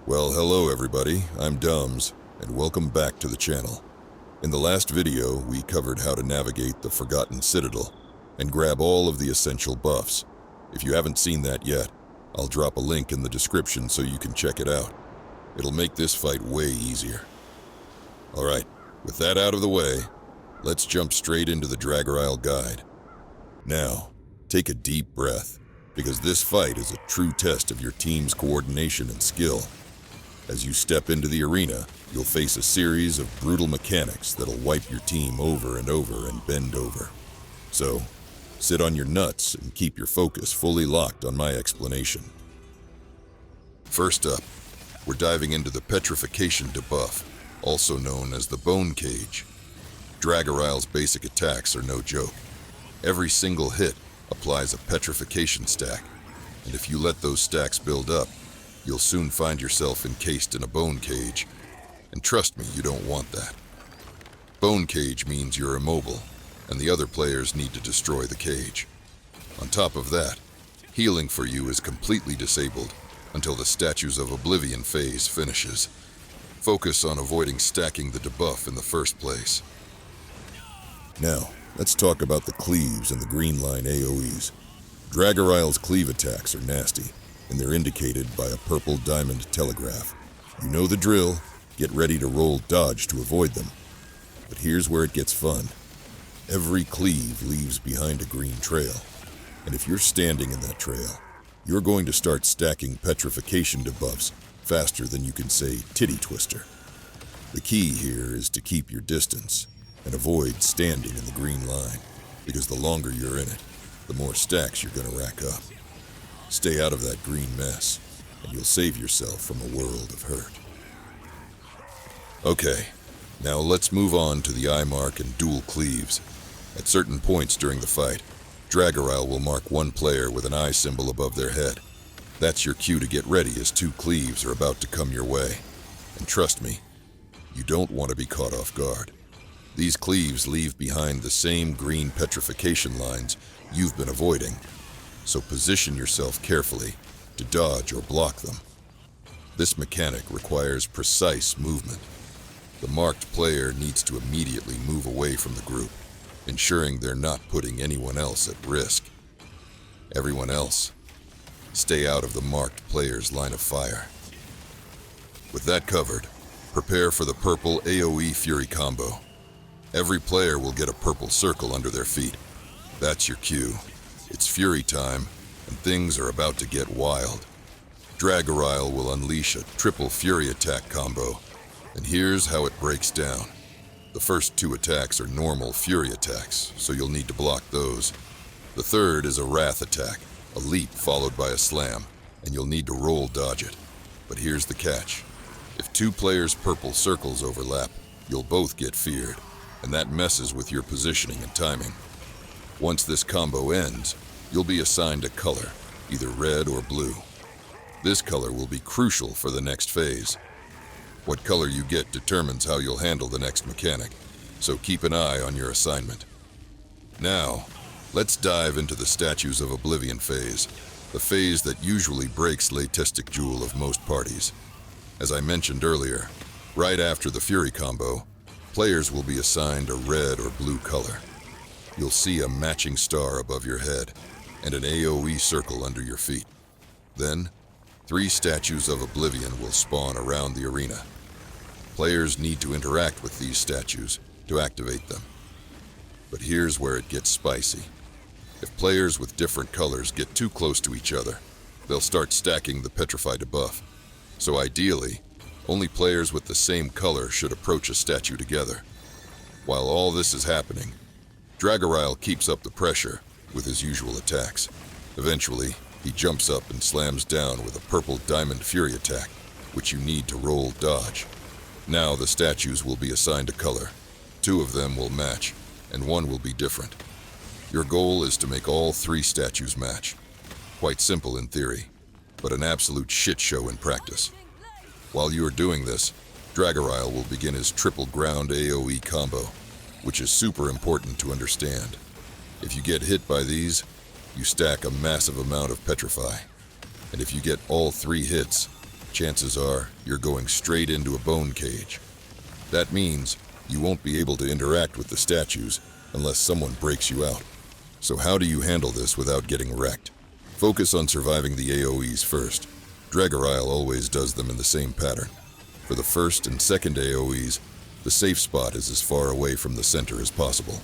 Well, hello everybody, I'm Dumms, and welcome back to the channel. In the last video, we covered how to navigate the Forgotten Citadel and grab all of the essential buffs. If you haven't seen that yet, I'll drop a link in the description so you can check it out. It'll make this fight way easier. Alright, with that out of the way, let's jump straight into the Dragaryle guide. Now, take a deep breath, because this fight is a true test of your team's coordination and skill. As you step into the arena, you'll face a series of brutal mechanics that'll wipe your team over and over and bend over. So, sit on your nuts and keep your focus fully locked on my explanation. First up, we're diving into the petrification debuff, also known as the bone cage. Dragaryle's basic attacks are no joke. Every single hit applies a petrification stack, and if you let those stacks build up, you'll soon find yourself encased in a bone cage. And trust me, you don't want that. Bone cage means you're immobile, and the other players need to destroy the cage. On top of that, healing for you is completely disabled until the Statues of Oblivion phase finishes. Focus on avoiding stacking the debuff in the first place. Now, let's talk about the cleaves and the green line AoEs. Dragaryle's cleave attacks are nasty, and they're indicated by a purple diamond telegraph. You know the drill, get ready to roll dodge to avoid them. But here's where it gets fun. Every cleave leaves behind a green trail, and if you're standing in that trail, you're going to start stacking petrification debuffs faster than you can say titty twister. The key here is to keep your distance and avoid standing in the green line, because the longer you're in it, the more stacks you're going to rack up. Stay out of that green mess, and you'll save yourself from a world of hurt. Okay, now let's move on to the eye mark and dual cleaves. At certain points during the fight, Dragaryle will mark one player with an eye symbol above their head. That's your cue to get ready as two cleaves are about to come your way. And trust me, you don't want to be caught off guard. These cleaves leave behind the same green petrification lines you've been avoiding, so position yourself carefully to dodge or block them. This mechanic requires precise movement. The marked player needs to immediately move away from the group, ensuring they're not putting anyone else at risk. Everyone else, stay out of the marked player's line of fire. With that covered, prepare for the purple AoE Fury combo. Every player will get a purple circle under their feet. That's your cue. It's Fury time, and things are about to get wild. Dragaryle will unleash a triple Fury attack combo, and here's how it breaks down. The first two attacks are normal Fury attacks, so you'll need to block those. The third is a Wrath attack, a leap followed by a slam, and you'll need to roll dodge it. But here's the catch. If two players' purple circles overlap, you'll both get feared, and that messes with your positioning and timing. Once this combo ends, you'll be assigned a color, either red or blue. This color will be crucial for the next phase. What color you get determines how you'll handle the next mechanic, so keep an eye on your assignment. Now, let's dive into the Statues of Oblivion phase, the phase that usually breaks Laitistic Jewel of most parties. As I mentioned earlier, right after the Fury combo, players will be assigned a red or blue color. You'll see a matching star above your head and an AoE circle under your feet. Then, 3 Statues of Oblivion will spawn around the arena. Players need to interact with these statues to activate them. But here's where it gets spicy. If players with different colors get too close to each other, they'll start stacking the petrify debuff. So ideally, only players with the same color should approach a statue together. While all this is happening, Dragaryle keeps up the pressure with his usual attacks. Eventually, he jumps up and slams down with a purple diamond fury attack, which you need to roll dodge. Now the statues will be assigned a color. 2 of them will match, and 1 will be different. Your goal is to make all 3 statues match. Quite simple in theory, but an absolute shit show in practice. While you are doing this, Dragaryle will begin his triple ground AoE combo, which is super important to understand. If you get hit by these, you stack a massive amount of petrify. And if you get all 3 hits, chances are you're going straight into a bone cage. That means you won't be able to interact with the statues unless someone breaks you out. So how do you handle this without getting wrecked? Focus on surviving the AoEs first. Dragaryle always does them in the same pattern. For the first and second AoEs, the safe spot is as far away from the center as possible.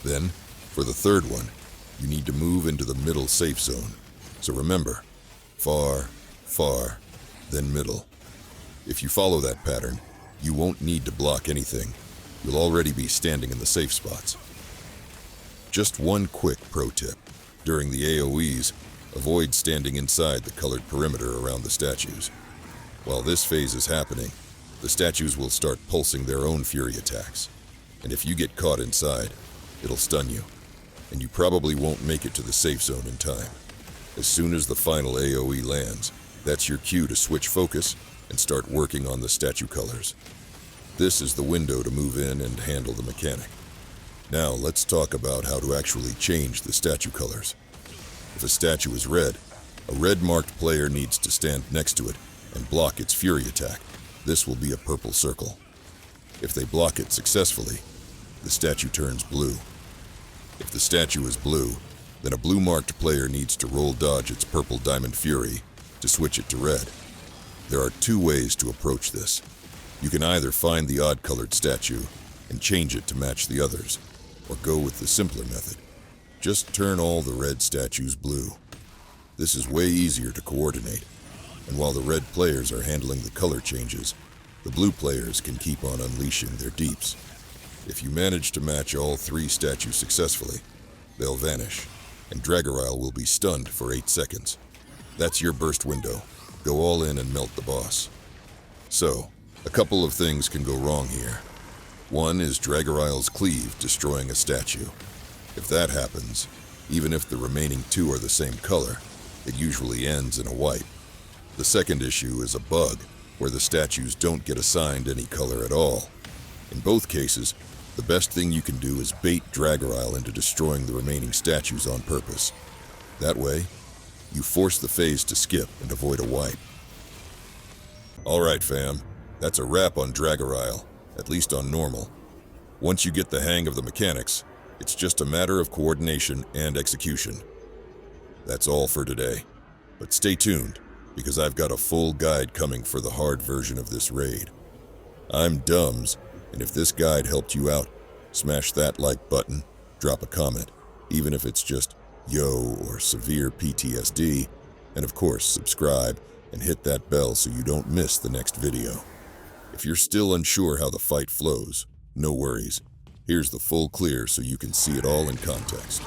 Then, for the third one, you need to move into the middle safe zone. So remember, far, far, then middle. If you follow that pattern, you won't need to block anything. You'll already be standing in the safe spots. Just one quick pro tip. During the AoEs, avoid standing inside the colored perimeter around the statues. While this phase is happening, the statues will start pulsing their own fury attacks. And if you get caught inside, it'll stun you. And you probably won't make it to the safe zone in time. As soon as the final AoE lands, that's your cue to switch focus and start working on the statue colors. This is the window to move in and handle the mechanic. Now let's talk about how to actually change the statue colors. If a statue is red, a red-marked player needs to stand next to it and block its fury attack. This will be a purple circle. If they block it successfully, the statue turns blue. If the statue is blue, then a blue-marked player needs to roll dodge its purple diamond fury to switch it to red. There are two ways to approach this. You can either find the odd-colored statue and change it to match the others, or go with the simpler method. Just turn all the red statues blue. This is way easier to coordinate, and while the red players are handling the color changes, the blue players can keep on unleashing their deeps. If you manage to match all three statues successfully, they'll vanish, and Dragaryle will be stunned for 8 seconds. That's your burst window. Go all in and melt the boss. So, a couple of things can go wrong here. One is Dragaryle's cleave destroying a statue. If that happens, even if the remaining two are the same color, it usually ends in a wipe. The second issue is a bug, where the statues don't get assigned any color at all. In both cases, the best thing you can do is bait Dragaryle into destroying the remaining statues on purpose. That way, you force the phase to skip and avoid a wipe. Alright fam, that's a wrap on Dragaryle, at least on normal. Once you get the hang of the mechanics, it's just a matter of coordination and execution. That's all for today, but stay tuned, because I've got a full guide coming for the hard version of this raid. I'm Dumms, and if this guide helped you out, smash that like button, drop a comment, even if it's just yo or severe PTSD, and of course subscribe and hit that bell so you don't miss the next video. If you're still unsure how the fight flows, no worries. Here's the full clear so you can see it all in context.